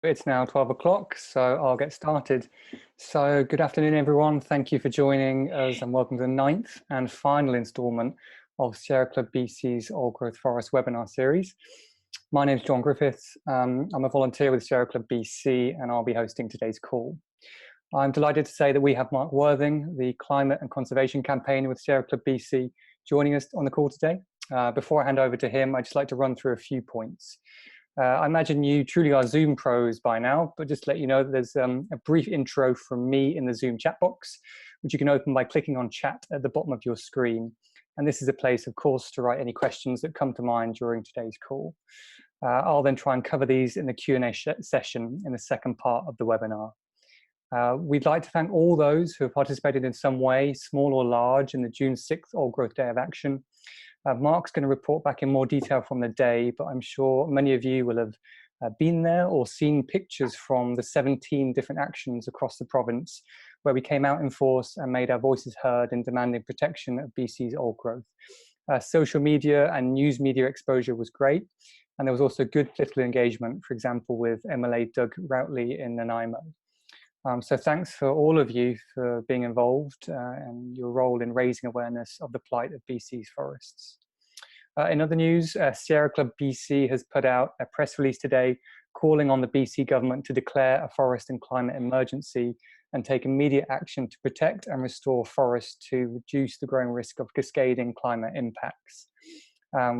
It's now 12 o'clock, so I'll get started. So good afternoon, everyone. Thank you for joining us and welcome to the ninth and final installment of Sierra Club BC's Old Growth Forest webinar series. My name is John Griffiths. I'm a volunteer with Sierra Club BC and I'll be hosting today's call. I'm delighted to say that we have Mark Worthing, the Climate and Conservation Campaigner with Sierra Club BC, joining us on the call today. Before I hand over to him, I'd just like to run through a few points. I imagine you truly are Zoom pros by now, but just to let you know that there's a brief intro from me in the Zoom chat box, which you can open by clicking on chat at the bottom of your screen. And this is a place, of course, to write any questions that come to mind during today's call. I'll then try and cover these in the Q&A session in the second part of the webinar. We'd like to thank all those who have participated in some way, small or large, in the June 6th Old Growth Day of Action. Mark's going to report back in more detail from the day, but I'm sure many of you will have been there or seen pictures from the 17 different actions across the province where we came out in force and made our voices heard in demanding protection of BC's old growth. Social media and news media exposure was great, and there was also good political engagement, for example, with MLA Doug Routley in Nanaimo. So thanks for all of you for being involved and your role in raising awareness of the plight of BC's forests. In other news, Sierra Club BC has put out a press release today calling on the BC government to declare a forest and climate emergency and take immediate action to protect and restore forests to reduce the growing risk of cascading climate impacts.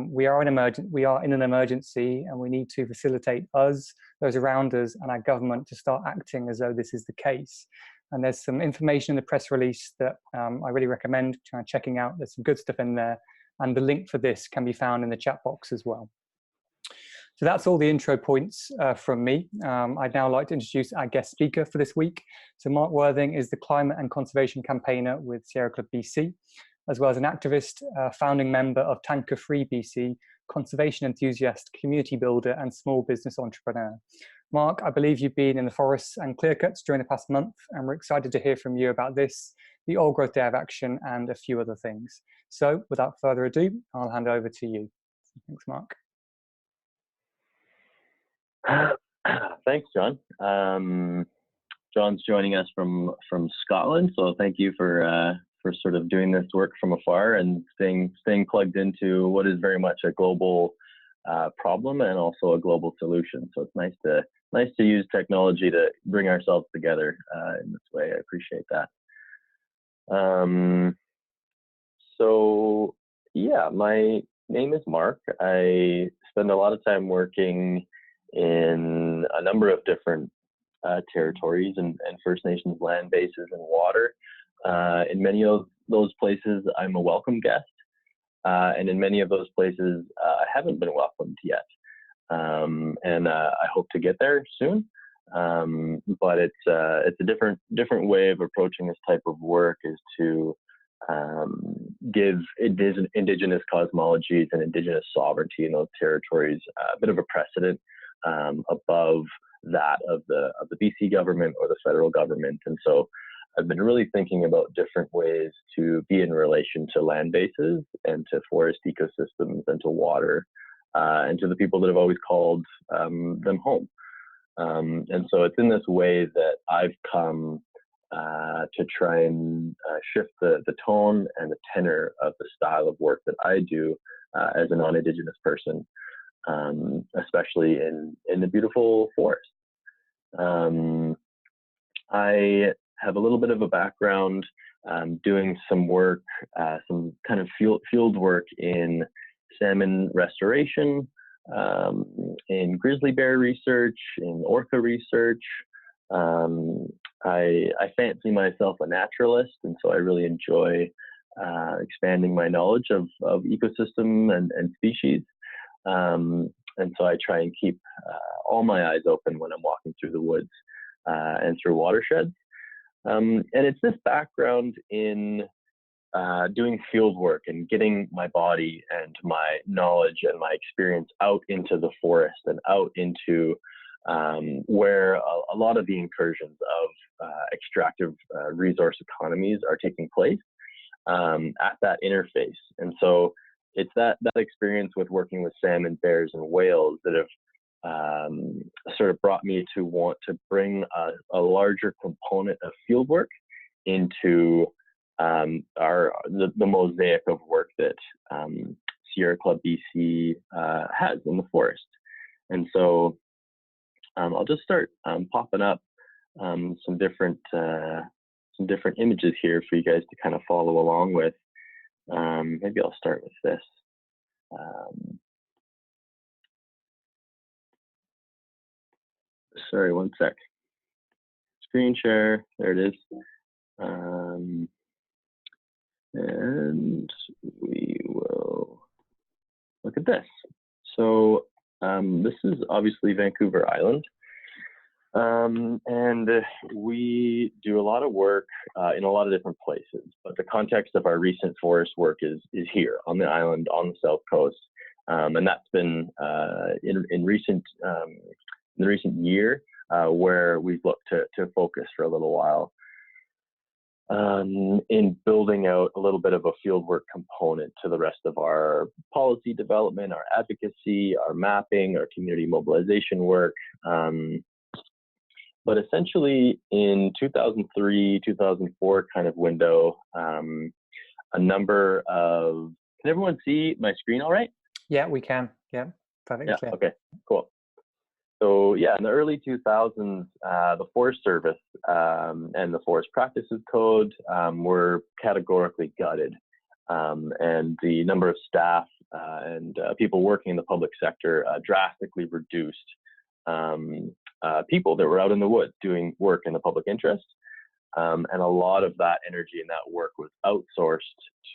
We are in an emergency, and we need to facilitate us, those around us, and our government to start acting as though this is the case. And there's some information in the press release that I really recommend checking out. There's some good stuff in there, and the link for this can be found in the chat box as well. So that's all the intro points from me. I'd now like to introduce our guest speaker for this week. So Mark Worthing is the Climate and Conservation Campaigner with Sierra Club BC, as well as an activist, founding member of Tanker Free BC, conservation enthusiast, community builder, and small business entrepreneur. Mark, I believe you've been in the forests and clear cuts during the past month, and we're excited to hear from you about this, the Old Growth Day of Action, and a few other things. So without further ado, I'll hand over to you. Thanks, Mark. Thanks, John. John's joining us from Scotland, so thank you for sort of doing this work from afar and staying plugged into what is very much a global problem and also a global solution. So it's nice to use technology to bring ourselves together in this way. I appreciate that. So yeah, my name is Mark. I spend a lot of time working in a number of different territories and First Nations land bases and water. In many of those places, I'm a welcome guest, and in many of those places, I haven't been welcomed yet, and I hope to get there soon. But it's a different way of approaching this type of work is to give Indigenous cosmologies and Indigenous sovereignty in those territories a bit of a precedent above that of the BC government or the federal government, and so I've been really thinking about different ways to be in relation to land bases and to forest ecosystems and to water and to the people that have always called them home. And so it's in this way that I've come to try and shift the tone and the tenor of the style of work that I do as a non-Indigenous person, especially in the beautiful forest. I have a little bit of a background doing some work, some kind of field work in salmon restoration, in grizzly bear research, in orca research. I fancy myself a naturalist, and so I really enjoy expanding my knowledge of ecosystem and species. And so I try and keep all my eyes open when I'm walking through the woods and through watersheds. And it's this background in doing field work and getting my body and my knowledge and my experience out into the forest and out into where a lot of the incursions of extractive resource economies are taking place at that interface. And so it's that experience with working with salmon, bears, and whales that have sort of brought me to want to bring a larger component of fieldwork into the mosaic of work that Sierra Club BC has in the forest. And so I'll just start popping up some different images here for you guys to kind of follow along with. Maybe I'll start with this. Sorry, one sec. Screen share, there it is. And we will look at this. So this is obviously Vancouver Island. And we do a lot of work in a lot of different places, but the context of our recent forest work is here on the island on the south coast. And that's been in the recent year where we've looked to focus for a little while in building out a little bit of a fieldwork component to the rest of our policy development, our advocacy, our mapping, our community mobilization work. But essentially in 2003, 2004 kind of window, a number of, can everyone see my screen all right? Yeah, we can. Yeah, perfectly clear. Okay, cool. So yeah, in the early 2000s, the Forest Service and the Forest Practices Code were categorically gutted. And the number of staff and people working in the public sector drastically reduced. People that were out in the woods doing work in the public interest. And a lot of that energy and that work was outsourced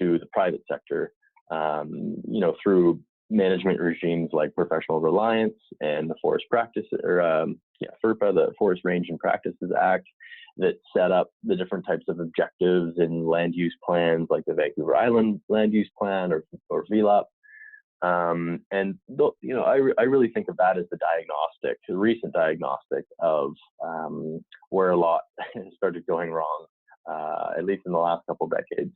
to the private sector, through management regimes like Professional Reliance and the Forest Practice, or FERPA, the Forest Range and Practices Act, that set up the different types of objectives in land use plans like the Vancouver Island Land Use Plan or VLAP. And I really think of that as the recent diagnostic of where a lot started going wrong, at least in the last couple decades,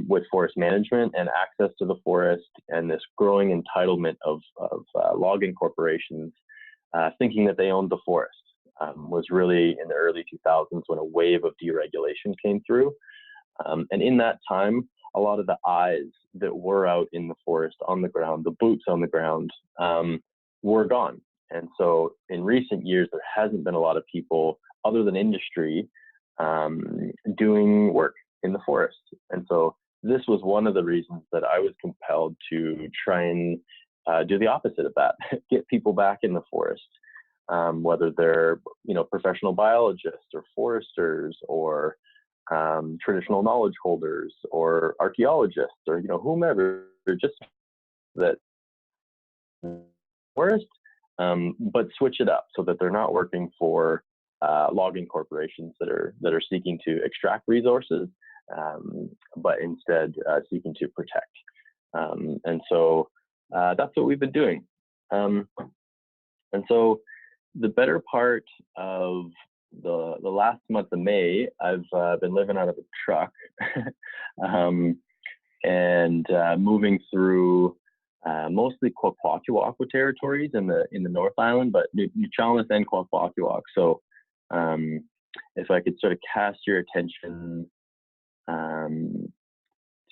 with forest management and access to the forest, and this growing entitlement of logging corporations thinking that they owned the forest. Was really in the early 2000s when a wave of deregulation came through. And in that time, a lot of the eyes that were out in the forest on the ground, the boots on the ground, were gone. And so in recent years, there hasn't been a lot of people other than industry doing work in the forest. And so this was one of the reasons that I was compelled to try and do the opposite of that, get people back in the forest, whether they're, professional biologists or foresters or traditional knowledge holders or archaeologists or whomever, just that forest, but switch it up so that they're not working for logging corporations that are seeking to extract resources, but instead seeking to protect. And so that's what we've been doing. And so the better part of the last month of May, I've been living out of a truck and moving through mostly Kwakwaka'wakw territories in the North Island, but Nuchalmous and Kwakwaka'wakw. So if I could sort of cast your attention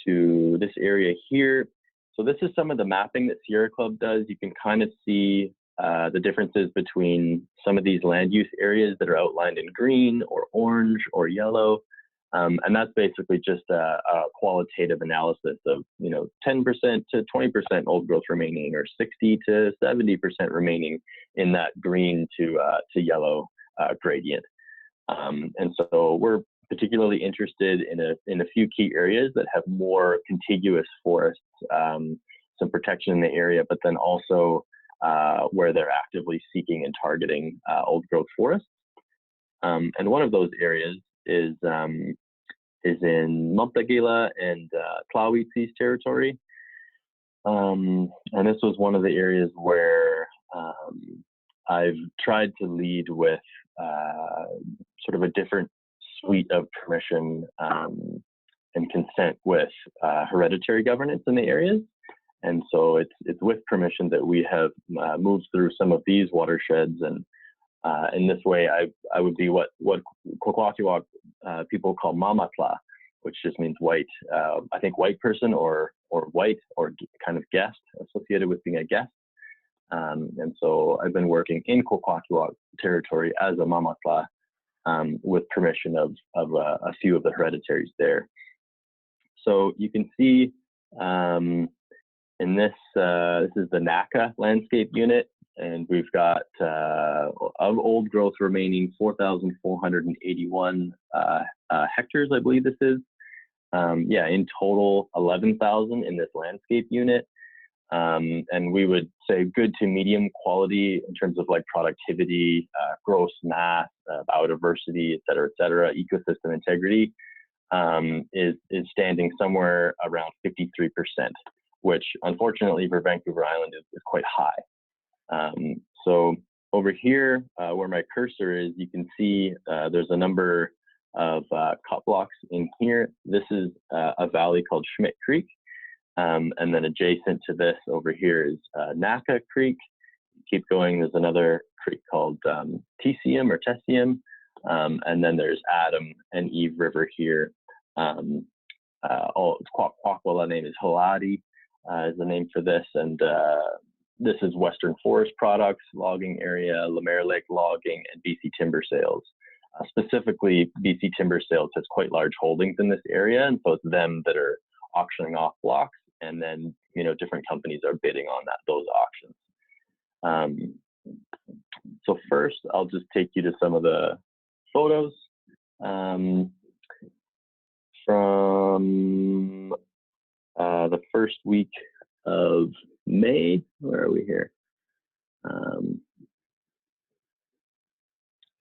to this area here. So this is some of the mapping that Sierra Club does. You can kind of see the differences between some of these land use areas that are outlined in green or orange or yellow. And that's basically just a qualitative analysis of, 10% to 20% old growth remaining, or 60 to 70% remaining in that green to yellow gradient. And so we're particularly interested in a few key areas that have more contiguous forests, some protection in the area, but then also where they're actively seeking and targeting old growth forests. And one of those areas is in Montaguela and Tlawitzi's territory. And this was one of the areas where I've tried to lead with sort of a different suite of permission and consent with hereditary governance in the areas. And so it's with permission that we have moved through some of these watersheds, and in this way, I would be what Kwakwaka'wakw people call mamatla, which just means white. I think white person or white or kind of guest, associated with being a guest. And so I've been working in Kwakwaka'wakw territory as a mamatla with permission of a few of the hereditaries there. So you can see in this, this is the NACA landscape unit, and we've got of old growth remaining 4,481 hectares, I believe this is. Yeah, in total 11,000 in this landscape unit. And we would say good to medium quality in terms of like productivity, gross mass, biodiversity, et cetera, ecosystem integrity is standing somewhere around 53%, which unfortunately for Vancouver Island is quite high. So over here, where my cursor is, you can see there's a number of cut blocks in here. This is a valley called Tcm Creek. And then adjacent to this over here is NACA Creek. Keep going, there's another creek called Tcm or Tcm. And then there's Adam and Eve River here. Kwakwala name is Haladi is the name for this. And this is Western Forest Products logging area, Lemaire Lake logging, and BC Timber Sales. Specifically, BC Timber Sales has quite large holdings in this area, and so it's them that are auctioning off blocks, and then different companies are bidding on those auctions. So first, I'll just take you to some of the photos from the first week of May. Where are we here?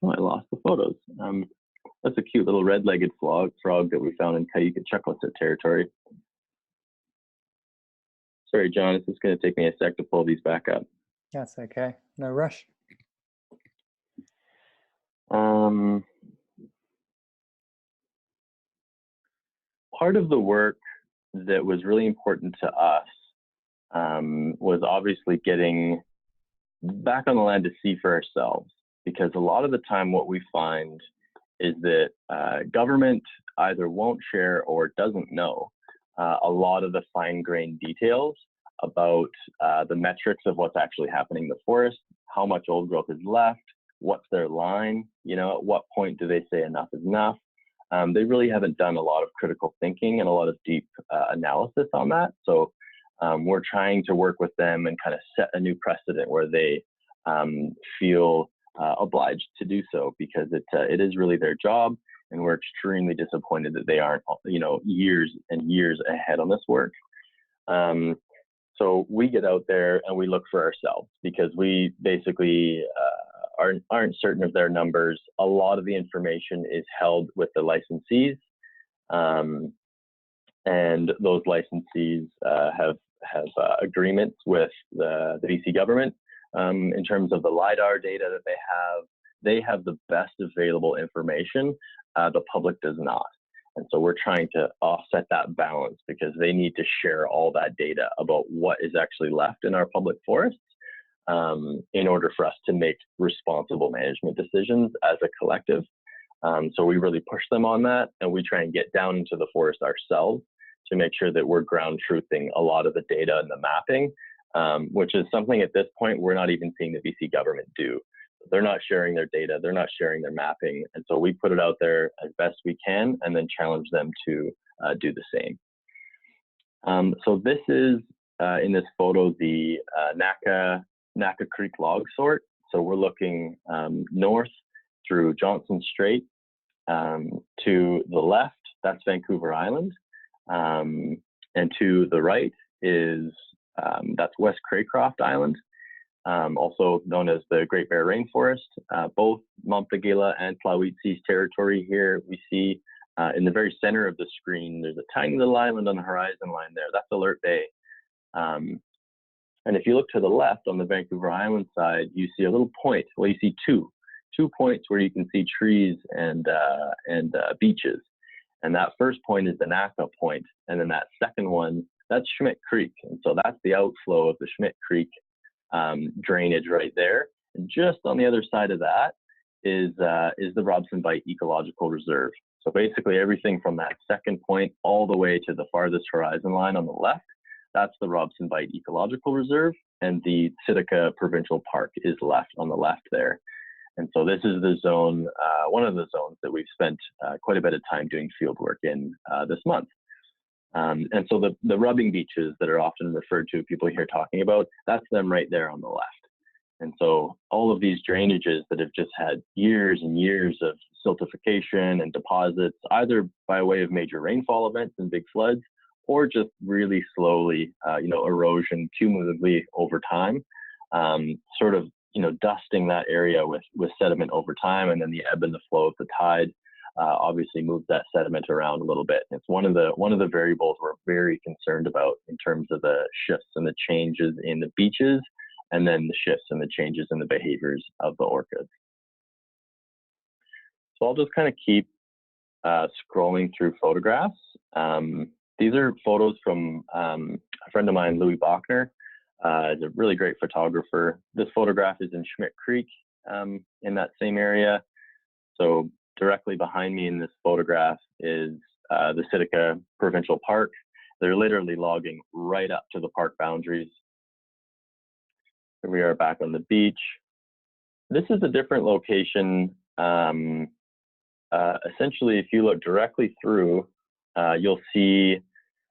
Oh, I lost the photos. That's a cute little red-legged frog that we found in Cayuga Chuckwasit territory. Sorry, John, it's just going to take me a sec to pull these back up. That's okay. No rush. Part of the work that was really important to us was obviously getting back on the land to see for ourselves, because a lot of the time what we find is that government either won't share or doesn't know a lot of the fine-grained details about the metrics of what's actually happening in the forest, how much old growth is left, what's their line, at what point do they say enough is enough. They really haven't done a lot of critical thinking and a lot of deep analysis on that. So we're trying to work with them and kind of set a new precedent where they feel obliged to do so, because it is really their job, and we're extremely disappointed that they aren't, years and years ahead on this work. So we get out there and we look for ourselves, because we basically aren't certain of their numbers. A lot of the information is held with the licensees, and those licensees have agreements with the BC government in terms of the LiDAR data that they have the best available information. The public does not. And so we're trying to offset that balance, because they need to share all that data about what is actually left in our public forests in order for us to make responsible management decisions as a collective. So we really push them on that, and we try and get down into the forest ourselves to make sure that we're ground truthing a lot of the data and the mapping, which is something at this point we're not even seeing the BC government do. They're not sharing their data, they're not sharing their mapping, and so we put it out there as best we can and then challenge them to do the same. So this is, in this photo, the NACA Creek log sort. So we're looking north through Johnson Strait. To the left, that's Vancouver Island. And to the right is, that's West Craycroft Island, also known as the Great Bear Rainforest. Both Monongahela and Tla'awitsi's territory here. We see in the very center of the screen, there's a tiny little island on the horizon line there. That's Alert Bay. And if you look to the left on the Vancouver Island side, you see a little point. Well, you see two points where you can see trees and beaches. And that first point is the NACA point. And then that second one that's Schmidt Creek. And so that's the outflow of the Schmidt Creek drainage right there. And just on the other side of that is the Robson Bight Ecological Reserve. So basically everything from that second point all the way to the farthest horizon line on the left, that's the Robson Bight Ecological Reserve, and the Silica Provincial Park is left on the left there. And so this is the zone, one of the zones that we've spent quite a bit of time doing field work in this month. And so the rubbing beaches that are often referred to, people here talking about, that's them right there on the left. And so all of these drainages that have just had years and years of siltification and deposits, either by way of major rainfall events and big floods, or just really slowly, erosion cumulatively over time, sort of, dusting that area with sediment over time, and then the ebb and the flow of the tide obviously moves that sediment around a little bit. It's one of the variables we're very concerned about in terms of the shifts and the changes in the beaches, and then the shifts and the changes in the behaviors of the orchids. So I'll just kind of keep scrolling through photographs. These are photos from a friend of mine, Louis Bachner. He's a really great photographer. This photograph is in Schmidt Creek in that same area. So directly behind me in this photograph is the Silica Provincial Park. They're literally logging right up to the park boundaries. Here we are back on the beach. This is a different location. Essentially, if you look directly through, you'll see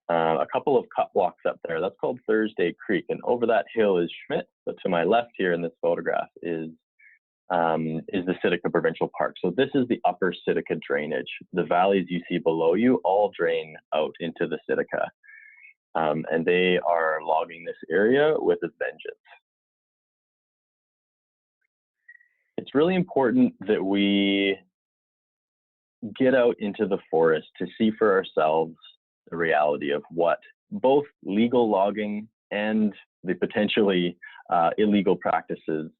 a couple of cut blocks up there. That's called Thursday Creek, and over that hill is Schmidt. But to my left here in this photograph is the Silica Provincial Park. So this is the upper Silica drainage. The valleys you see below you all drain out into the Silica, and they are logging this area with a vengeance. It's really important that we get out into the forest to see for ourselves the reality of what both legal logging and the potentially illegal practices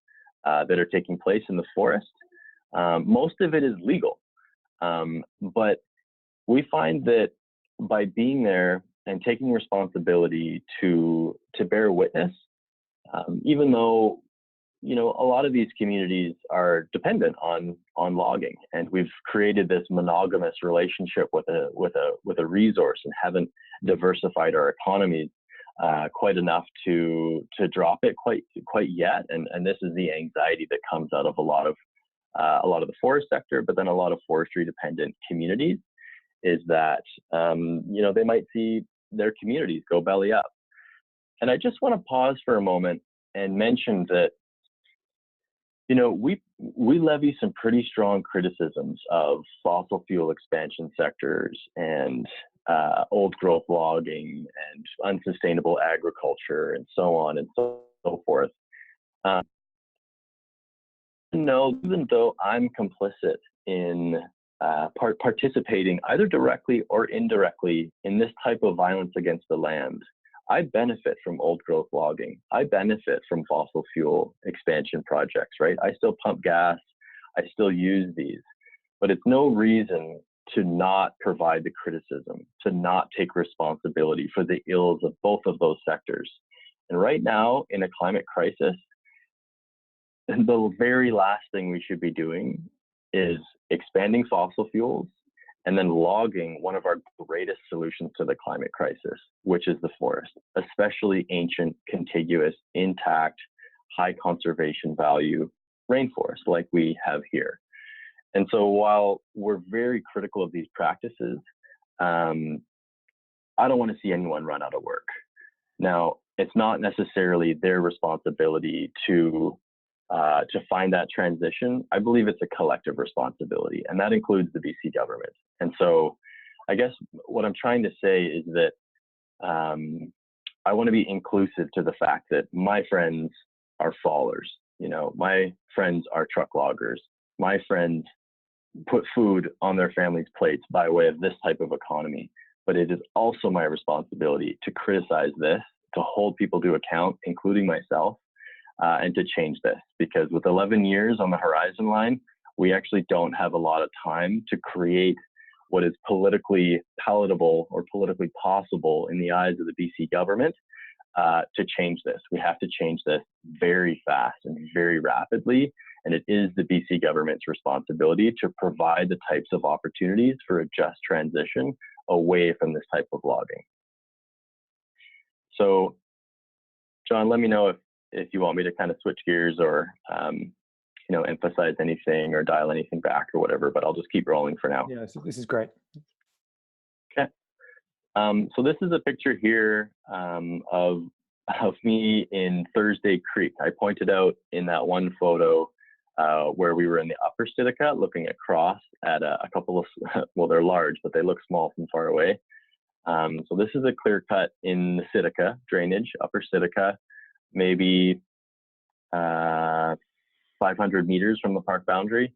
that are taking place in the forest. Most of it is legal, but we find that by being there and taking responsibility to bear witness, even though a lot of these communities are dependent on logging, and we've created this monogamous relationship with a resource and haven't diversified our economies quite enough to drop it quite yet. And this is the anxiety that comes out of a lot of the forest sector, but then a lot of forestry dependent communities, is that they might see their communities go belly up. And I just want to pause for a moment and mention that we levy some pretty strong criticisms of fossil fuel expansion sectors and old growth logging and unsustainable agriculture and so on and so forth. Even though I'm complicit in participating either directly or indirectly in this type of violence against the land, I benefit from old growth logging. I benefit from fossil fuel expansion projects, right? I still pump gas. I still use these, but it's no reason to not provide the criticism, to not take responsibility for the ills of both of those sectors. And right now, in a climate crisis, the very last thing we should be doing is expanding fossil fuels and then logging one of our greatest solutions to the climate crisis, which is the forest, especially ancient, contiguous, intact, high conservation value rainforest like we have here. And so while we're very critical of these practices, I don't want to see anyone run out of work. Now, it's not necessarily their responsibility to find that transition. I believe it's a collective responsibility, and that includes the BC government. And so I guess what I'm trying to say is that I want to be inclusive to the fact that my friends are fallers. My friends are truck loggers. My friends put food on their families' plates by way of this type of economy. But it is also my responsibility to criticize this, to hold people to account, including myself, and to change this. Because with 11 years on the horizon line, we actually don't have a lot of time to create what is politically palatable or politically possible in the eyes of the BC government to change this. We have to change this very fast and very rapidly. And it is the BC government's responsibility to provide the types of opportunities for a just transition away from this type of logging. So, John, let me know if you want me to kind of switch gears or emphasize anything or dial anything back or whatever, but I'll just keep rolling for now. Yeah, so this is great. Okay. So this is a picture here of me in Thursday Creek. I pointed out in that one photo where we were in the upper Silica looking across at a couple of, well, they're large, but they look small from far away. So this is a clear cut in the Silica drainage, upper Silica, maybe 500 meters from the park boundary.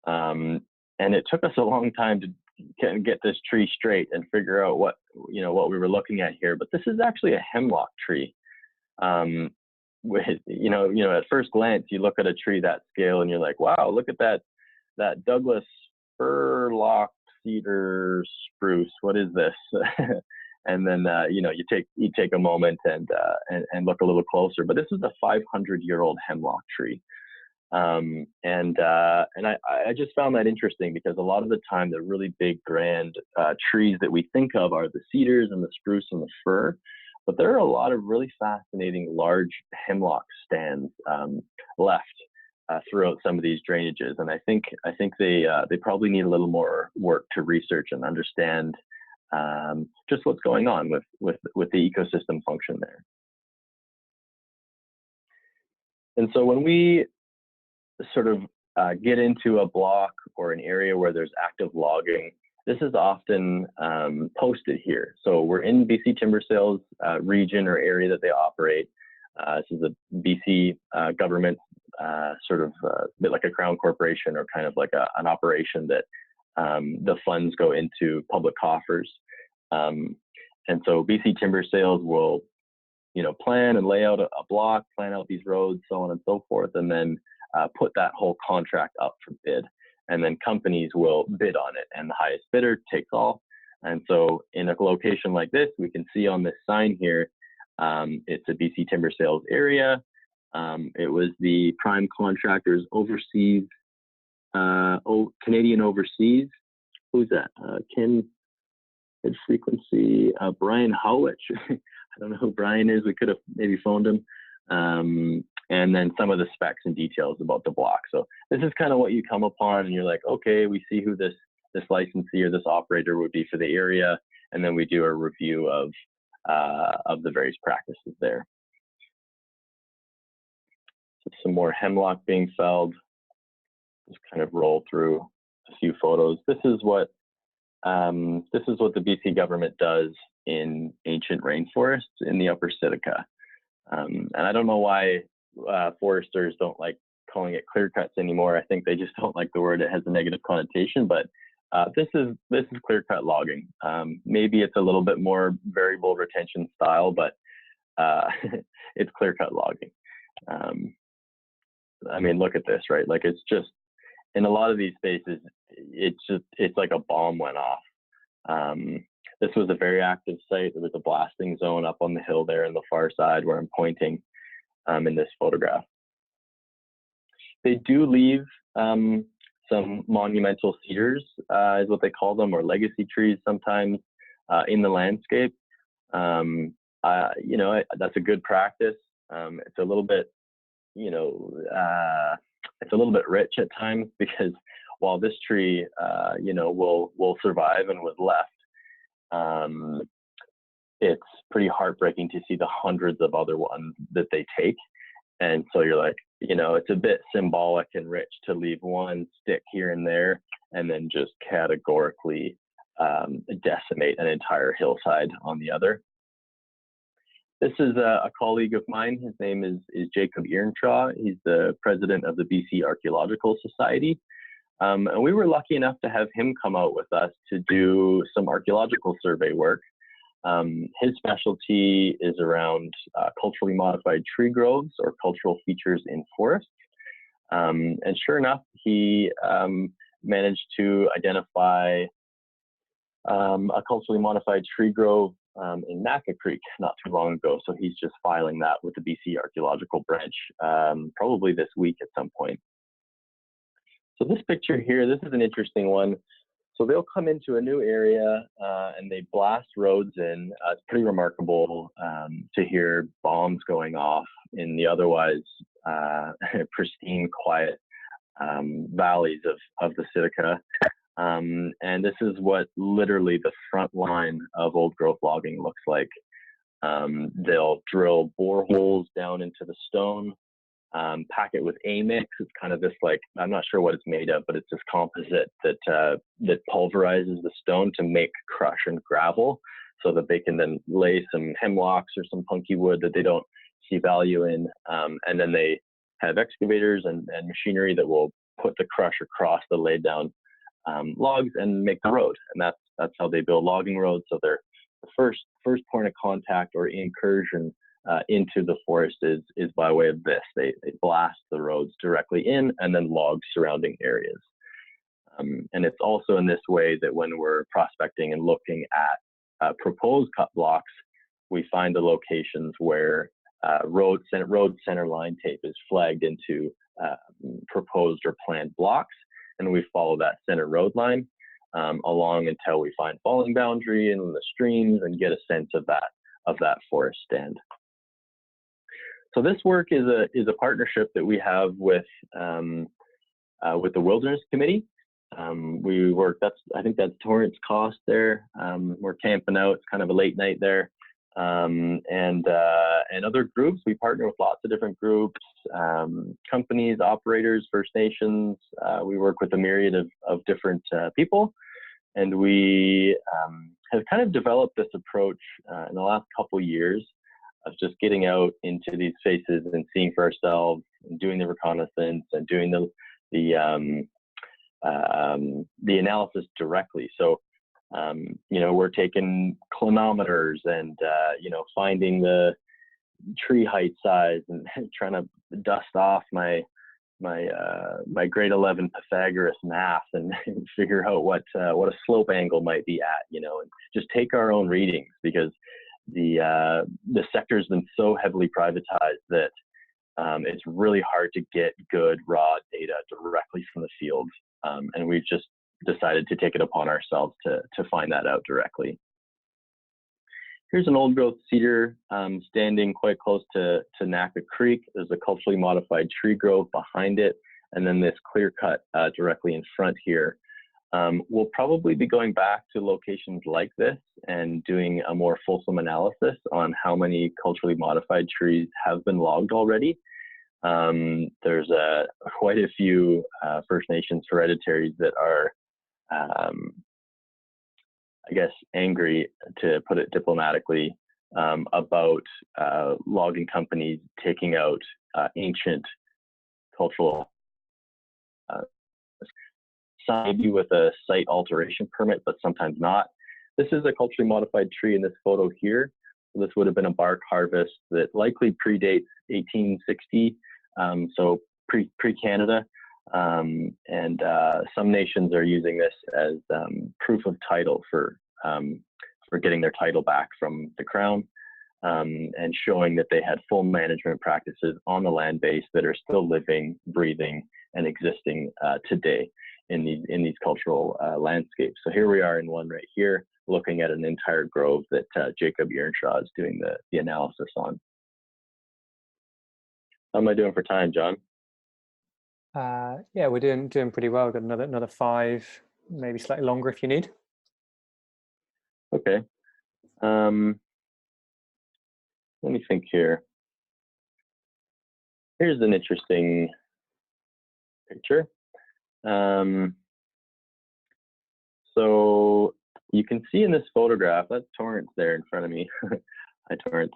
And it took us a long time to get this tree straight and figure out what we were looking at here. But this is actually a hemlock tree. With, at first glance, you look at a tree that scale and you're like, wow, look at that Douglas fir-lock cedar spruce. What is this? And then, you take a moment and look a little closer. But this is a 500-year-old hemlock tree. And I just found that interesting because a lot of the time the really big grand trees that we think of are the cedars and the spruce and the fir, but there are a lot of really fascinating large hemlock stands left throughout some of these drainages, and I think they probably need a little more work to research and understand just what's going on with the ecosystem function there. And so when we sort of get into a block or an area where there's active logging, this is often posted here. So we're in BC Timber Sales region or area that they operate. This is a BC government sort of a bit like a crown corporation or kind of like an operation that the funds go into public coffers. And so BC Timber Sales will, plan and lay out a block, plan out these roads, so on and so forth, and then put that whole contract up for bid. And then companies will bid on it, and the highest bidder takes all. And so in a location like this, we can see on this sign here, it's a BC Timber Sales area. It was the prime contractors overseas, Canadian overseas. Who's that? Ken Head Frequency, Brian Howich. I don't know who Brian is. We could have maybe phoned him. And then some of the specs and details about the block. So this is kind of what you come upon and you're like, okay, we see who this licensee or this operator would be for the area. And then we do a review of the various practices there. So some more hemlock being felled. Just kind of roll through a few photos. This is what the BC government does in ancient rainforests in the upper Silica. And I don't know why foresters don't like calling it clear cuts anymore. I think they just don't like the word. It has a negative connotation, but this is clear cut logging. Maybe it's a little bit more variable retention style, but it's clear cut logging. I mean, look at this, right? Like it's just, in a lot of these spaces, it's like a bomb went off. This was a very active site. There was a blasting zone up on the hill there on the far side where I'm pointing in this photograph. They do leave some monumental cedars, is what they call them, or legacy trees sometimes in the landscape. That's a good practice. It's a little bit, it's a little bit rich at times because while this tree, will survive and was left, it's pretty heartbreaking to see the hundreds of other ones that they take. And so you're like, it's a bit symbolic and rich to leave one stick here and there and then just categorically decimate an entire hillside on the other. This is a colleague of mine. His name is Jacob Earnshaw. He's the president of the BC Archaeological Society. And we were lucky enough to have him come out with us to do some archaeological survey work. His specialty is around culturally modified tree groves or cultural features in forests. And sure enough, he managed to identify a culturally modified tree grove in Naka Creek not too long ago. So he's just filing that with the BC Archaeological Branch probably this week at some point. So this picture here, this is an interesting one. So they'll come into a new area and they blast roads in. It's pretty remarkable to hear bombs going off in the otherwise pristine, quiet valleys of the Silica. And this is what literally the front line of old growth logging looks like. They'll drill boreholes down into the stone, pack it with amix. It's kind of this, like, I'm not sure what it's made of, but it's this composite that pulverizes the stone to make crush and gravel, so that they can then lay some hemlocks or some punky wood that they don't see value in. And then they have excavators and machinery that will put the crush across the laid down logs and make the road. And that's how they build logging roads. So they're the first point of contact or incursion into the forest is by way of this. They blast the roads directly in and then log surrounding areas. And it's also in this way that when we're prospecting and looking at proposed cut blocks, we find the locations where road center line tape is flagged into proposed or planned blocks, and we follow that center road line along until we find falling boundary and the streams and get a sense of that forest stand. So this work is a partnership that we have with the Wilderness Committee. We work, I think that's Torrance Cost there. We're camping out, it's kind of a late night there. And other groups. We partner with lots of different groups, companies, operators, First Nations. We work with a myriad of different people. And we have kind of developed this approach in the last couple of years of just getting out into these spaces and seeing for ourselves and doing the reconnaissance and doing the analysis directly. So, we're taking clinometers and, finding the tree height size and trying to dust off my grade 11 Pythagoras math and figure out what a slope angle might be at, and just take our own readings, because the sector has been so heavily privatized that it's really hard to get good raw data directly from the field. And we've just decided to take it upon ourselves to find that out directly. Here's an old growth cedar standing quite close to Naka Creek. There's a culturally modified tree grove behind it, and then this clear cut directly in front here. We'll probably be going back to locations like this and doing a more fulsome analysis on how many culturally modified trees have been logged already. There's quite a few First Nations hereditaries that are, I guess, angry, to put it diplomatically, about logging companies taking out ancient cultural, some maybe with a site alteration permit, but sometimes not. This is a culturally modified tree in this photo here. This would have been a bark harvest that likely predates 1860, so pre-Canada. And some nations are using this as proof of title for getting their title back from the Crown, and showing that they had full management practices on the land base that are still living, breathing, and existing today in these cultural landscapes. So here we are in one right here, looking at an entire grove that Jacob Earnshaw is doing the analysis on. How am I doing for time, John? Yeah, we're doing pretty well. We've got another 5, maybe slightly longer if you need. Okay. Let me think here. Here's an interesting picture. So you can see in this photograph, that's Torrance there in front of me. Hi, Torrance.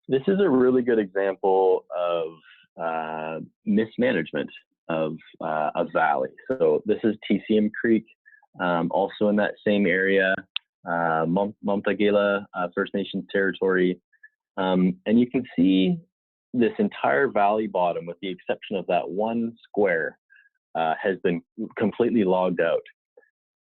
This is a really good example of mismanagement of a valley. So this is Tcm Creek, also in that same area, Montaguela First Nations territory. And you can see this entire valley bottom, with the exception of that one square, has been completely logged out.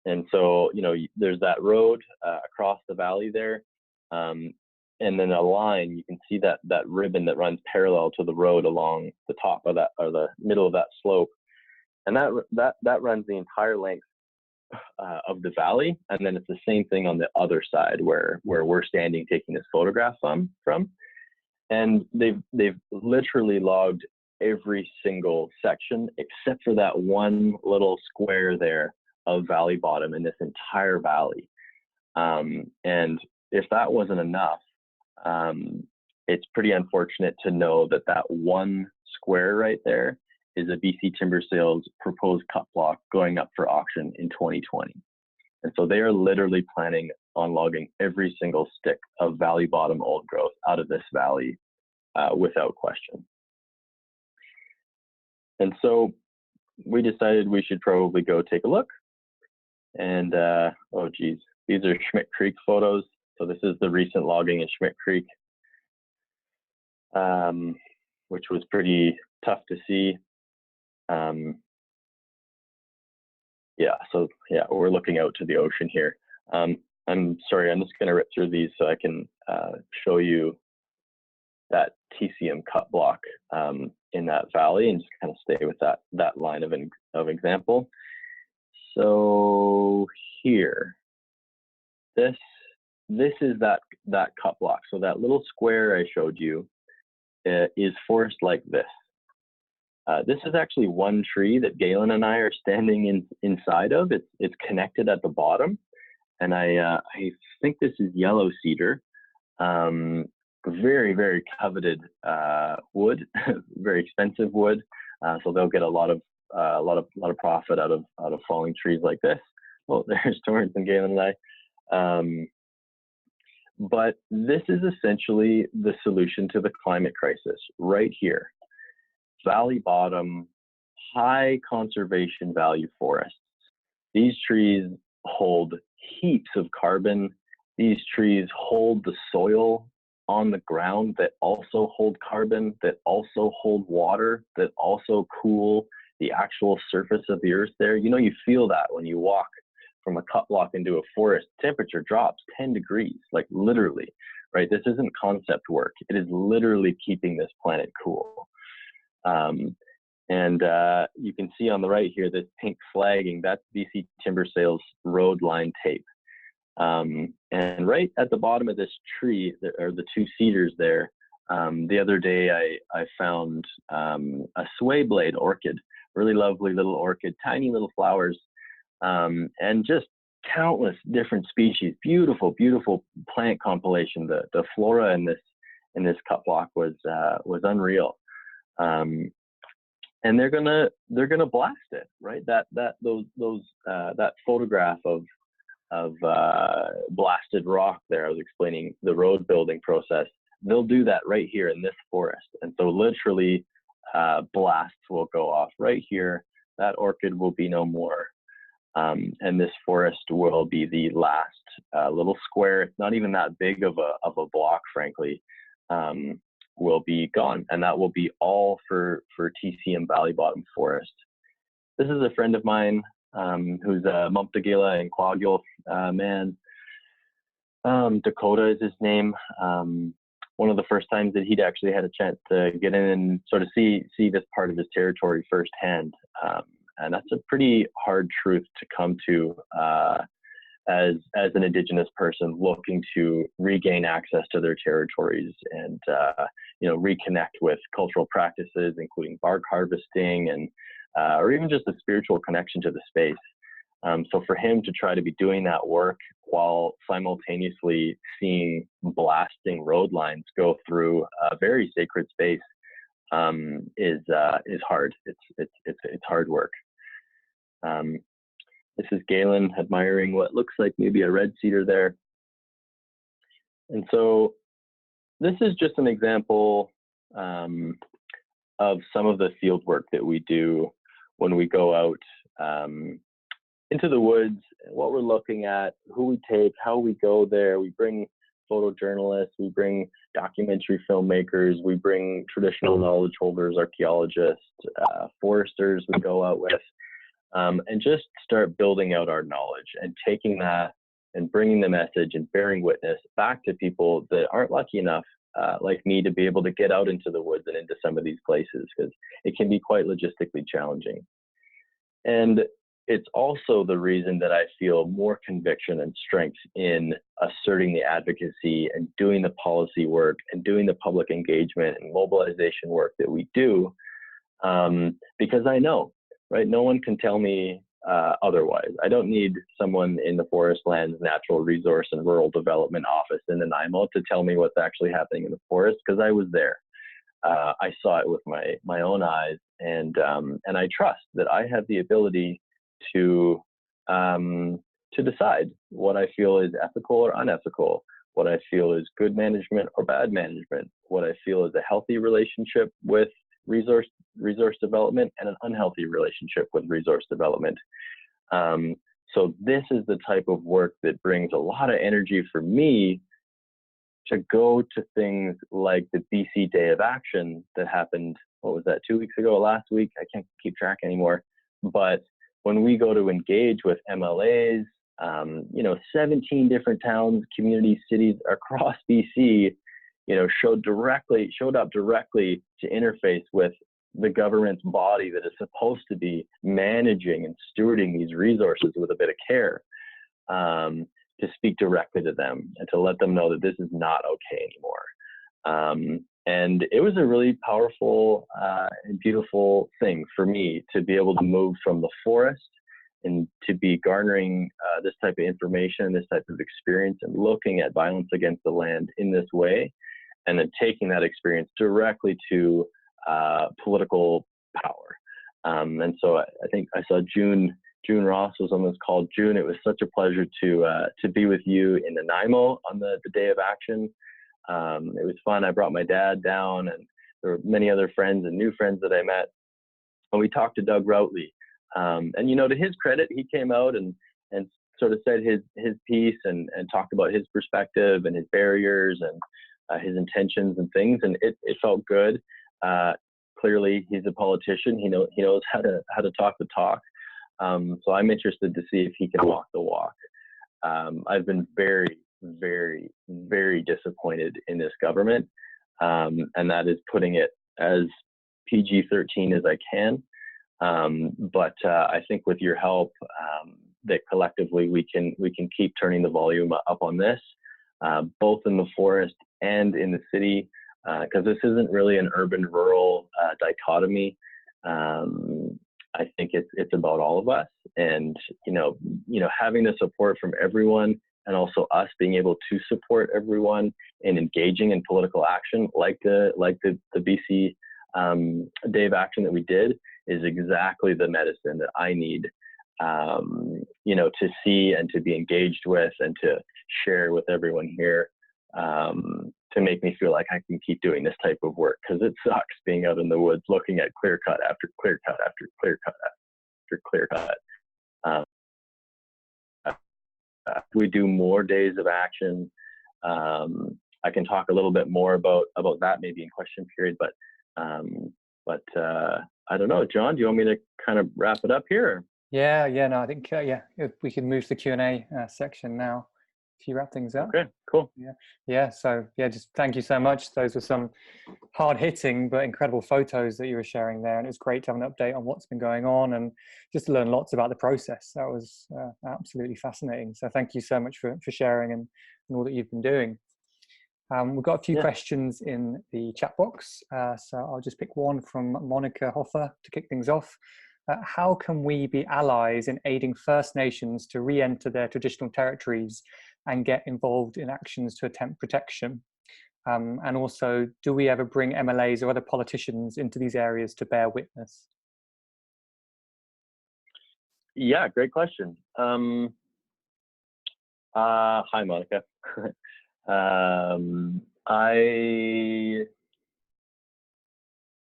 And so, there's that road across the valley there. And then a line, you can see that ribbon that runs parallel to the road along the top of that, or the middle of that slope. And that runs the entire length of the valley. And then it's the same thing on the other side where we're standing taking this photograph from. And they've literally logged every single section except for that one little square there of valley bottom in this entire valley. And if that wasn't enough, it's pretty unfortunate to know that one square right there is a BC Timber Sales proposed cut block going up for auction in 2020. And so they are literally planning on logging every single stick of valley bottom old growth out of this valley without question. And so we decided we should probably go take a look. And oh geez, these are Schmidt Creek photos. So this is the recent logging in Schmidt Creek, which was pretty tough to see. We're looking out to the ocean here. I'm sorry, I'm just going to rip through these so I can show you that TCM cut block in that valley, and just kind of stay with that line of example. So here, this is that cut block. So that little square I showed you is forest like this. This is actually one tree that Galen and I are standing inside of. It's connected at the bottom, and I think this is yellow cedar. Very, very coveted wood, very expensive wood. So they'll get a lot of profit out of falling trees like this. Well, there's Torrance and Galen and I. But this is essentially the solution to the climate crisis right here. Valley bottom, high conservation value forests. These trees hold heaps of carbon. These trees hold the soil on the ground that also hold carbon, that also hold water, that also cool the actual surface of the earth there. You feel that when you walk from a cut block into a forest, temperature drops 10 degrees, like literally, right? This isn't concept work. It is literally keeping this planet cool. You can see on the right here, this pink flagging, that's BC Timber Sales road line tape. And right at the bottom of this tree, or the two cedars there, the other day I found a sway blade orchid, really lovely little orchid, tiny little flowers, and just countless different species. Beautiful, beautiful plant compilation. The flora in this cut block was unreal. And they're gonna blast it, right? That photograph of blasted rock there, I was explaining the road building process. They'll do that right here in this forest. And so literally blasts will go off right here. That orchid will be no more. And this forest will be the last little square. It's not even that big of a block, frankly, will be gone. And that will be all for TCM Valley Bottom Forest. This is a friend of mine who's a Mumptagila and Quagule man. Dakota is his name. One of the first times that he'd actually had a chance to get in and sort of see this part of his territory firsthand. And that's a pretty hard truth to come to as an Indigenous person looking to regain access to their territories and reconnect with cultural practices, including bark harvesting and or even just a spiritual connection to the space. So for him to try to be doing that work while simultaneously seeing blasting road lines go through a very sacred space is hard. It's hard work. This is Galen admiring what looks like maybe a red cedar there. And so this is just an example of some of the field work that we do when we go out into the woods, what we're looking at, who we take, how we go there. We bring photojournalists, we bring documentary filmmakers, we bring traditional knowledge holders, archaeologists, foresters we go out with. and just start building out our knowledge and taking that and bringing the message and bearing witness back to people that aren't lucky enough, like me, to be able to get out into the woods and into some of these places, because it can be quite logistically challenging. And it's also the reason that I feel more conviction and strength in asserting the advocacy and doing the policy work and doing the public engagement and mobilization work that we do, because I know, right? No one can tell me otherwise. I don't need someone in the Forest Lands Natural Resource and Rural Development Office in Nanaimo to tell me what's actually happening in the forest, because I was there. I saw it with my own eyes, and I trust that I have the ability to decide what I feel is ethical or unethical, what I feel is good management or bad management, what I feel is a healthy relationship with resource development and an unhealthy relationship with resource development. So this is the type of work that brings a lot of energy for me to go to things like the BC Day of Action that happened, what was that, 2 weeks ago, last week? I can't keep track anymore. But when we go to engage with MLAs, 17 different towns, communities, cities across BC, showed up directly to interface with the government's body that is supposed to be managing and stewarding these resources with a bit of care, to speak directly to them and to let them know that this is not okay anymore. And it was a really powerful and beautiful thing for me to be able to move from the forest and to be garnering this type of information, this type of experience, and looking at violence against the land in this way, and then taking that experience directly to political power. And so I think I saw June Ross was on this call. June, it was such a pleasure to be with you in Nanaimo on the Day of Action. It was fun. I brought my dad down, and there were many other friends and new friends that I met. And we talked to Doug Routley. And to his credit, he came out and sort of said his piece and talked about his perspective and his barriers and his intentions and things. And it felt good. Clearly, he's a politician. He knows how to talk the talk. So I'm interested to see if he can walk the walk. I've been very, very, very disappointed in this government, and that is putting it as PG-13 as I can. But I think with your help, that collectively we can keep turning the volume up on this, both in the forest and in the city, because this isn't really an urban-rural dichotomy. I think it's about all of us, and having the support from everyone, and also us being able to support everyone in engaging in political action, like the BC Day of Action that we did, is exactly the medicine that I need, to see and to be engaged with and to share with everyone here, to make me feel like I can keep doing this type of work, because it sucks being out in the woods looking at clear cut after clear cut after clear cut after clear cut. We do more days of action. I can talk a little bit more about that maybe in question period, but I don't know, John, do you want me to kind of wrap it up here? Yeah, no, I think if we can move to the Q&A section now, if you wrap things up. Okay, cool. So just thank you so much. Those were some hard-hitting but incredible photos that you were sharing there, and it was great to have an update on what's been going on and just to learn lots about the process. That was absolutely fascinating. So thank you so much for sharing and all that you've been doing. We've got a few questions in the chat box, so I'll just pick one from Monica Hoffer to kick things off. How can we be allies in aiding First Nations to re-enter their traditional territories and get involved in actions to attempt protection? And also, do we ever bring MLAs or other politicians into these areas to bear witness? Yeah, great question. Hi, Monica.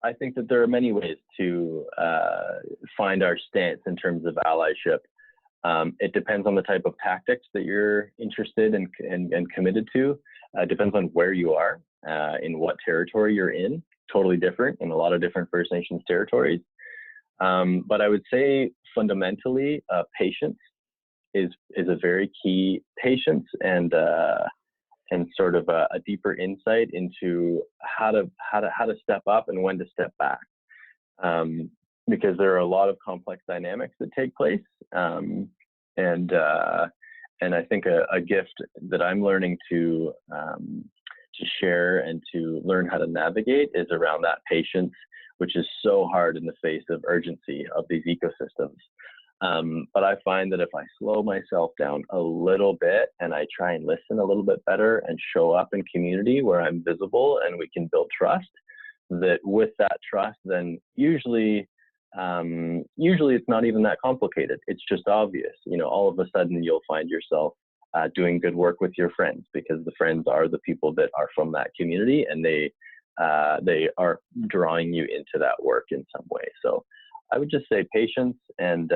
I think that there are many ways to find our stance in terms of allyship. It depends on the type of tactics that you're interested in and committed to. It depends on where you are, in what territory you're in. Totally different in a lot of different First Nations territories. But I would say fundamentally, patience is a very key, patience and sort of a deeper insight into how to step up and when to step back, because there are a lot of complex dynamics that take place, and I think a gift that I'm learning to share and to learn how to navigate is around that patience, which is so hard in the face of urgency of these ecosystems. But I find that if I slow myself down a little bit and I try and listen a little bit better and show up in community where I'm visible and we can build trust, that with that trust, then usually it's not even that complicated. It's just obvious. You know, all of a sudden you'll find yourself doing good work with your friends, because the friends are the people that are from that community, and they are drawing you into that work in some way. So I would just say patience and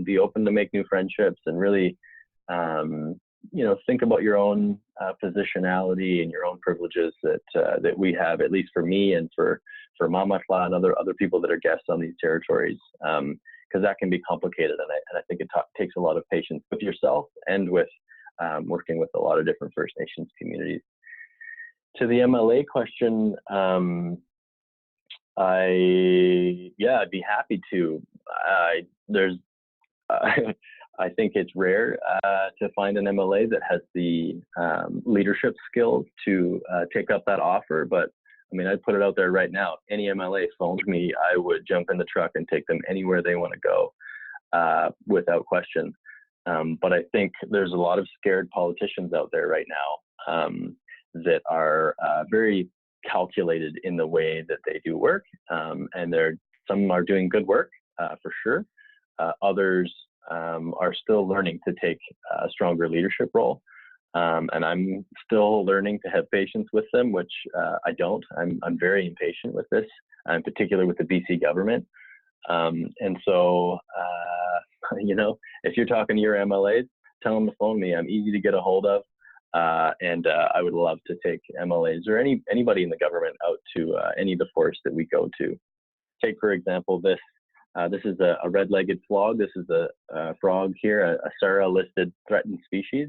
be open to make new friendships, and really, you know, think about your own positionality and your own privileges that we have, at least for me and for Mamatla and other people that are guests on these territories, because that can be complicated, and I think it takes a lot of patience with yourself and with working with a lot of different First Nations communities. To the MLA question, I'd be happy to. I think it's rare to find an MLA that has the leadership skills to take up that offer. But I mean, I'd put it out there right now. Any MLA phoned me, I would jump in the truck and take them anywhere they want to go, without question. But I think there's a lot of scared politicians out there right now that are very calculated in the way that they do work, and some are doing good work for sure. Others are still learning to take a stronger leadership role, and I'm still learning to have patience with them, which I don't. I'm very impatient with this, in particular with the BC government. And so, you know, if you're talking to your MLAs, tell them to phone me. I'm easy to get a hold of. And I would love to take MLAs or anybody in the government out to any of the forests that we go to. Take, for example, this is a red-legged frog. This is a frog here, a SARA listed threatened species.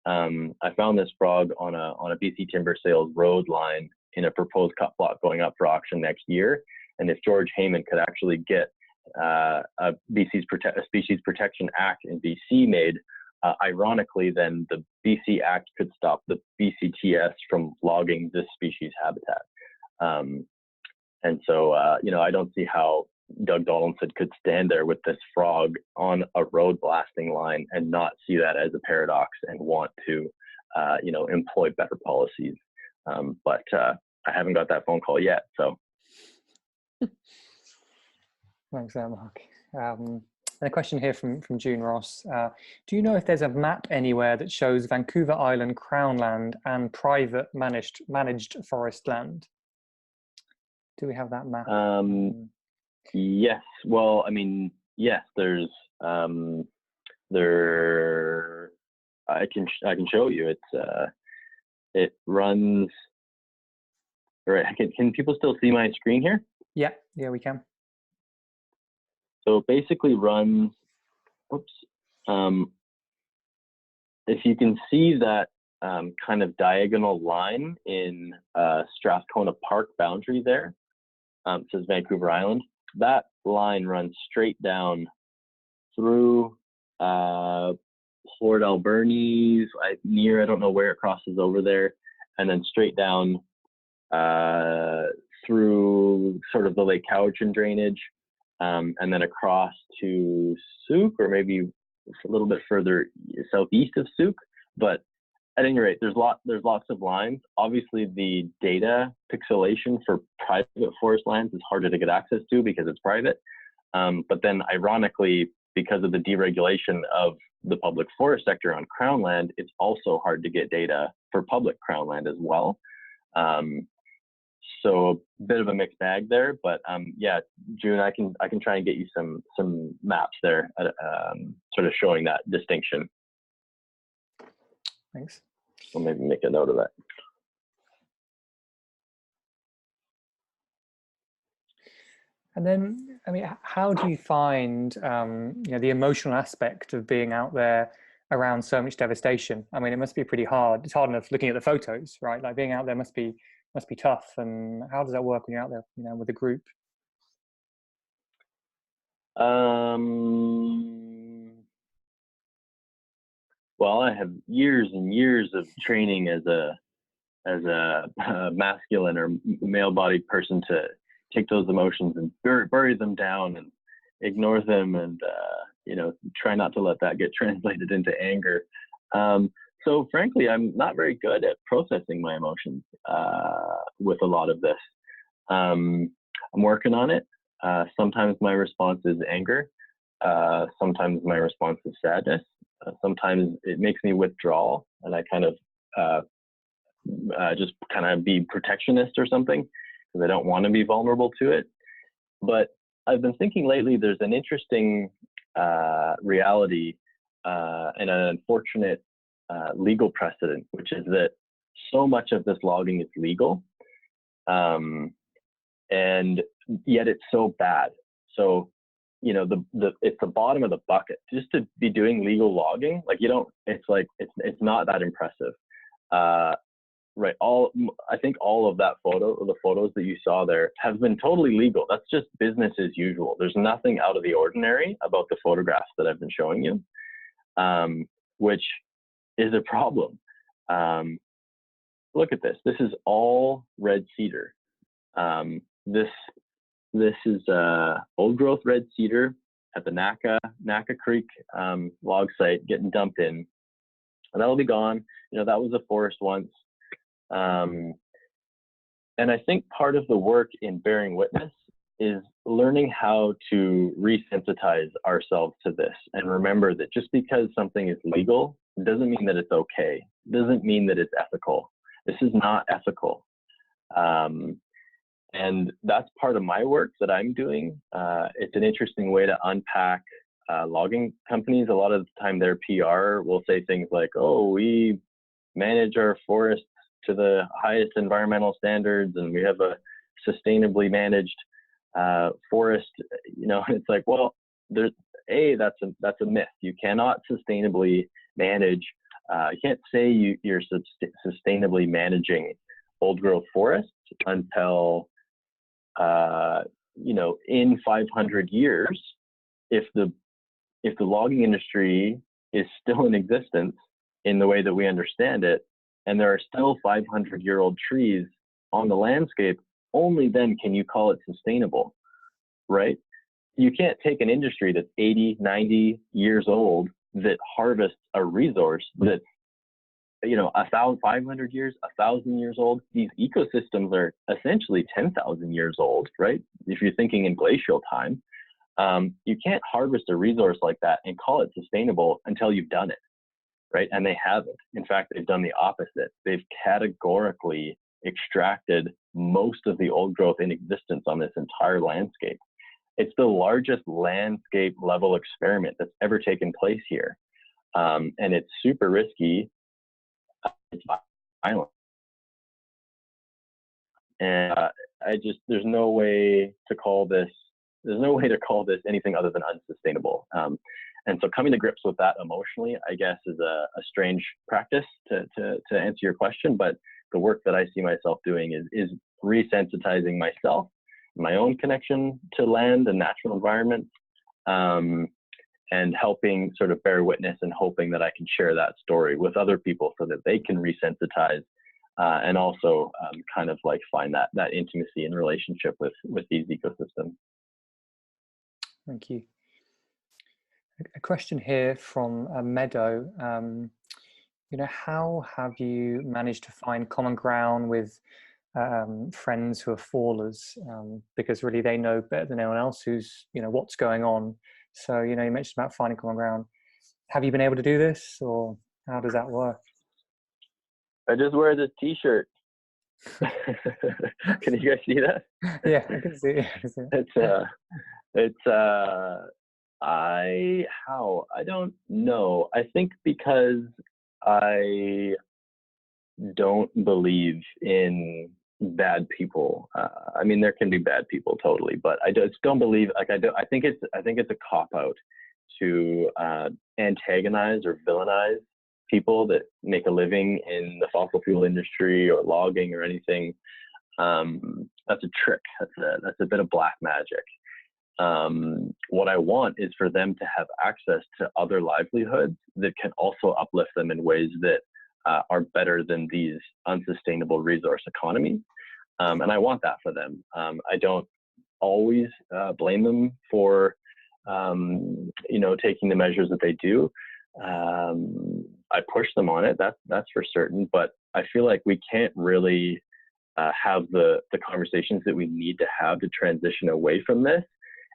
I found this frog on a BC timber sales road line in a proposed cut block going up for auction next year. And if George Heyman could actually get a Species Protection Act in BC made, ironically, then the BC Act could stop the BCTS from logging this species habitat. And so, you know, I don't see how Doug Donaldson could stand there with this frog on a road blasting line and not see that as a paradox and want to, you know, employ better policies. But I haven't got that phone call yet, so. Thanks, Mark. And a question here from June Ross. Do you know if there's a map anywhere that shows Vancouver Island Crown land and private managed forest land? Do we have that map? Yes. Well, I mean, yes. There's I can show you. It runs. All right. Can people still see my screen here? Yeah. Yeah, we can. So it basically runs, oops, if you can see that kind of diagonal line in Strathcona Park boundary there, it says Vancouver Island, that line runs straight down through Fort Albernies, I don't know where it crosses over there, and then straight down through sort of the Lake Cowichan drainage, and then across to Souk, or maybe a little bit further southeast of Souk. But at any rate, there's lots of lines. Obviously, the data pixelation for private forest lands is harder to get access to because it's private. But then, ironically, because of the deregulation of the public forest sector on Crown land, it's also hard to get data for public Crown land as well. So a bit of a mixed bag there, but yeah, June, I can try and get you some maps there, sort of showing that distinction. Thanks. We'll maybe make a note of that. And then, I mean, how do you find, the emotional aspect of being out there around so much devastation? I mean, it must be pretty hard. It's hard enough looking at the photos, right? Like being out there must be tough. And how does that work when you're out there, with a group? Well, I have years and years of training as a masculine or male-bodied person to take those emotions and bury them down and ignore them, and try not to let that get translated into anger. So frankly, I'm not very good at processing my emotions with a lot of this. I'm working on it. Sometimes my response is anger. Sometimes my response is sadness. Sometimes it makes me withdraw, and I kind of just kind of be protectionist or something because I don't want to be vulnerable to it. But I've been thinking lately, there's an interesting reality and an unfortunate legal precedent, which is that so much of this logging is legal, and yet it's so bad. So, it's the bottom of the bucket just to be doing legal logging. Like it's not that impressive. Right. I think all of the photos that you saw there have been totally legal. That's just business as usual. There's nothing out of the ordinary about the photographs that I've been showing you, which is a problem. Look at this. This is all red cedar. This is old growth red cedar at the Naka Creek log site getting dumped in, and that'll be gone. That was a forest once. And I think part of the work in bearing witness is learning how to resensitize ourselves to this and remember that just because something is legal doesn't mean that it's okay. It doesn't mean that it's ethical. This is not ethical. And that's part of my work that I'm doing. It's an interesting way to unpack logging companies. A lot of the time their PR will say things like, oh, we manage our forests to the highest environmental standards, and we have a sustainably managed forest. It's like, well, that's a myth. You cannot sustainably manage. You can't say you're sustainably managing old growth forests until in 500 years, if the logging industry is still in existence in the way that we understand it, and there are still 500-year-old trees on the landscape, only then can you call it sustainable, right? You can't take an industry that's 80, 90 years old that harvests a resource that's 500 years, 1,000 years old. These ecosystems are essentially 10,000 years old, right? If you're thinking in glacial time, you can't harvest a resource like that and call it sustainable until you've done it, right? And they haven't. In fact, they've done the opposite. They've categorically extracted most of the old growth in existence on this entire landscape. It's the largest landscape level experiment that's ever taken place here. And it's super risky. It's violent. And there's no way to call this anything other than unsustainable. And so coming to grips with that emotionally, I guess, is a strange practice to answer your question. But the work that I see myself doing is resensitizing myself, my own connection to land and natural environment, and helping sort of bear witness and hoping that I can share that story with other people so that they can resensitize and also kind of like find that intimacy and relationship with these ecosystems. Thank you. A question here from Meadow. How have you managed to find common ground with friends who are fallers? Because really they know better than anyone else who's, what's going on. So, you mentioned about finding common ground. Have you been able to do this, or how does that work? I just wear this t-shirt. Can you guys see that? Yeah, I can see it. I don't know. I think because I don't believe in bad people. I mean, there can be bad people totally, but I just don't believe, like, I think it's a cop out to antagonize or villainize people that make a living in the fossil fuel industry or logging or anything. That's a trick. That's a bit of black magic. What I want is for them to have access to other livelihoods that can also uplift them in ways that are better than these unsustainable resource economies. And I want that for them. I don't always blame them for, taking the measures that they do. I push them on it, that's for certain, but I feel like we can't really have the conversations that we need to have to transition away from this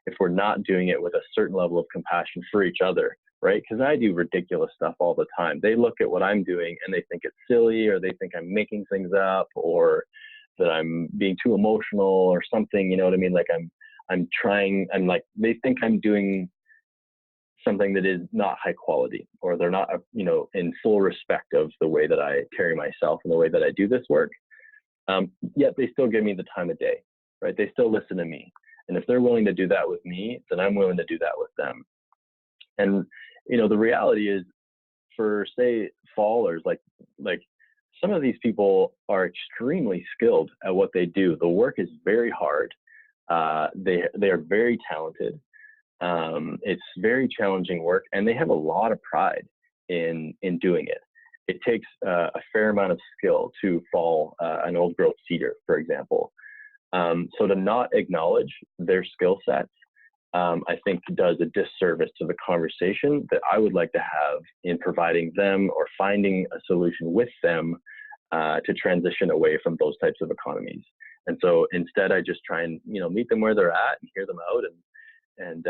if we're not doing it with a certain level of compassion for each other, right? Because I do ridiculous stuff all the time. They look at what I'm doing and they think it's silly, or they think I'm making things up, or that I'm being too emotional or something, you know what I mean? Like they think I'm doing something that is not high quality, or they're not, in full respect of the way that I carry myself and the way that I do this work. Yet they still give me the time of day, right? They still listen to me. And if they're willing to do that with me, then I'm willing to do that with them. And, the reality is, for say fallers, like some of these people are extremely skilled at what they do. The work is very hard. They are very talented. It's very challenging work, and they have a lot of pride in doing it. It takes a fair amount of skill to fall an old growth cedar, for example. So to not acknowledge their skill sets, I think does a disservice to the conversation that I would like to have in providing them or finding a solution with them to transition away from those types of economies. And so instead, I just try and meet them where they're at and hear them out. And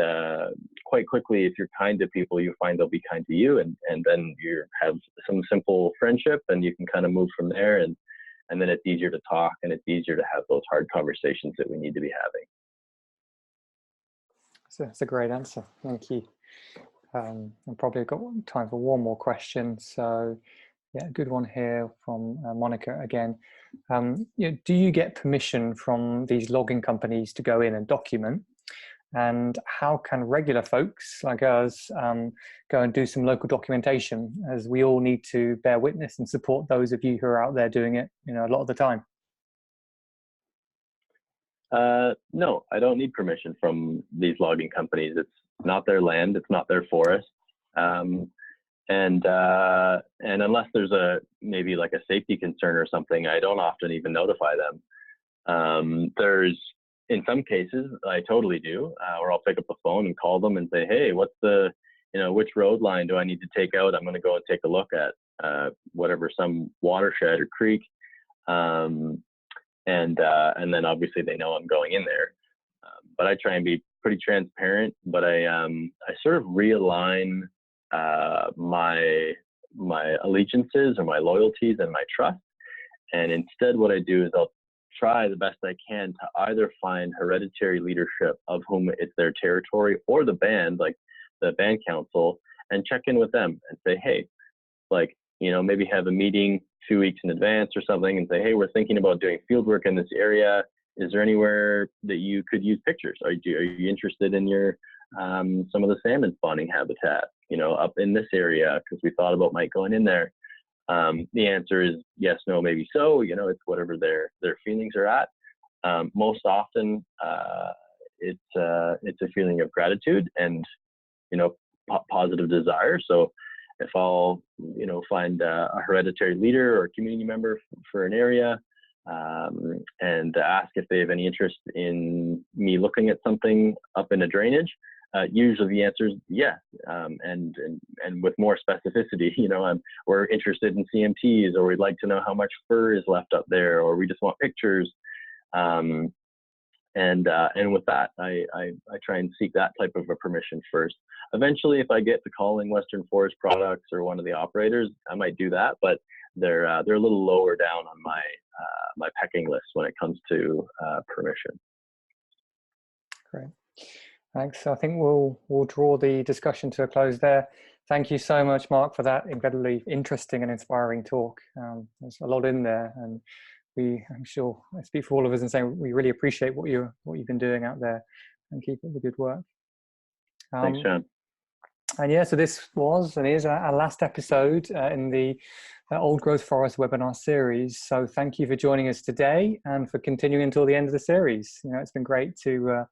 quite quickly, if you're kind to people, you find they'll be kind to you, and then you have some simple friendship, and you can kind of move from there. And then it's easier to talk, and it's easier to have those hard conversations that we need to be having. So that's a great answer. Thank you. I've probably got time for one more question. So yeah, a good one here from Monica again. Do you get permission from these logging companies to go in and document? And how can regular folks like us go and do some local documentation, as we all need to bear witness and support those of you who are out there doing it, a lot of the time? No, I don't need permission from these logging companies. It's not their land. It's not their forest. And unless there's maybe like a safety concern or something, I don't often even notify them. In some cases, I totally do, or I'll pick up the phone and call them and say, hey, what's which road line do I need to take out? I'm going to go and take a look at some watershed or creek. And then obviously they know I'm going in there. But I try and be pretty transparent, but I sort of realign my allegiances or my loyalties and my trust. And instead what I do is I'll try the best I can to either find hereditary leadership of whom it's their territory, or the band, like the band council, and check in with them and say, hey, maybe have a meeting 2 weeks in advance or something and say, hey, we're thinking about doing field work in this area. Is there anywhere that you could use pictures? Are you interested in some of the salmon spawning habitat, up in this area? Because we thought about going in there. The answer is yes, no, maybe so. It's whatever their feelings are at. Most often, it's a feeling of gratitude and positive desire. So if I'll find a hereditary leader or community member for an area, and ask if they have any interest in me looking at something up in a drainage, usually the answer is yes, and with more specificity. We're interested in CMTs, or we'd like to know how much fur is left up there, or we just want pictures. And with that, I try and seek that type of a permission first. Eventually, if I get to calling Western Forest Products or one of the operators, I might do that, but they're a little lower down on my pecking list when it comes to permission. Great. Thanks. I think we'll draw the discussion to a close there. Thank you so much, Mark, for that incredibly interesting and inspiring talk. There's a lot in there, and I'm sure I speak for all of us in saying we really appreciate what you've been doing out there, and keep up the good work. Thanks, John. And yeah, so this was and is our last episode in the Old Growth Forest webinar series. So thank you for joining us today and for continuing until the end of the series. It's been great to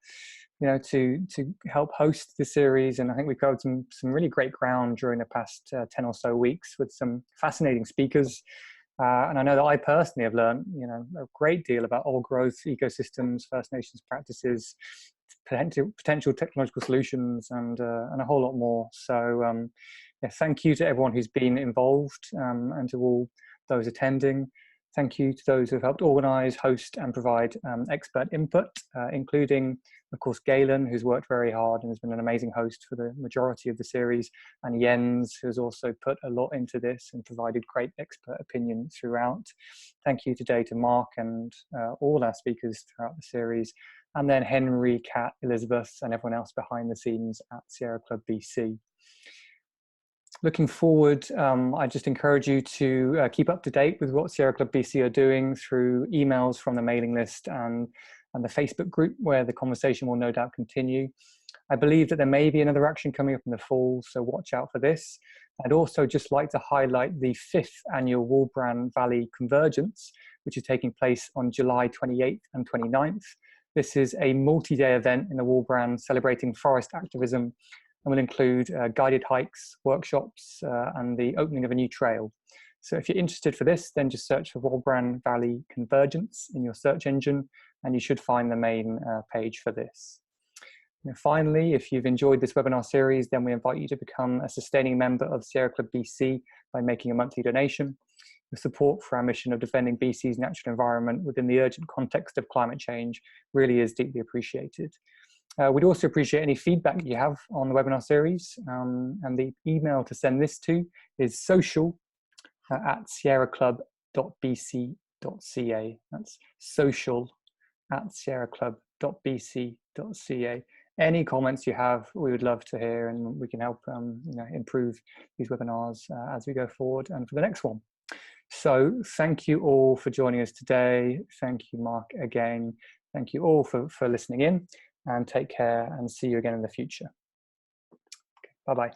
to help host the series, and I think we covered some really great ground during the past 10 or so weeks with some fascinating speakers. And I know that I personally have learned, a great deal about old growth ecosystems, First Nations practices, potential technological solutions, and a whole lot more. So yeah, thank you to everyone who's been involved, and to all those attending. Thank you to those who have helped organise, host and provide expert input, including, of course, Galen, who's worked very hard and has been an amazing host for the majority of the series, and Jens, who's also put a lot into this and provided great expert opinion throughout. Thank you today to Mark and all our speakers throughout the series, and then Henry, Kat, Elizabeth, and everyone else behind the scenes at Sierra Club BC. Looking forward, I just encourage you to keep up to date with what Sierra Club BC are doing through emails from the mailing list and the Facebook group, where the conversation will no doubt continue. I believe that there may be another action coming up in the fall, so watch out for this. I'd also just like to highlight the 5th annual Walbran Valley Convergence, which is taking place on July 28th and 29th. This is a multi-day event in the Walbran celebrating forest activism, and will include guided hikes, workshops, and the opening of a new trail. So if you're interested for this, then just search for Walbran Valley Convergence in your search engine, and you should find the main page for this. Finally, if you've enjoyed this webinar series, then we invite you to become a sustaining member of Sierra Club BC by making a monthly donation. The support for our mission of defending BC's natural environment within the urgent context of climate change really is deeply appreciated. We'd also appreciate any feedback you have on the webinar series, and the email to send this to is social@sierraclub.bc.ca. That's social@sierraclub.bc.ca. Any comments you have, we would love to hear, and we can help improve these webinars as we go forward and for the next one. So thank you all for joining us today. Thank you, Mark, again. Thank you all for listening in, and take care, and see you again in the future. Okay, bye-bye.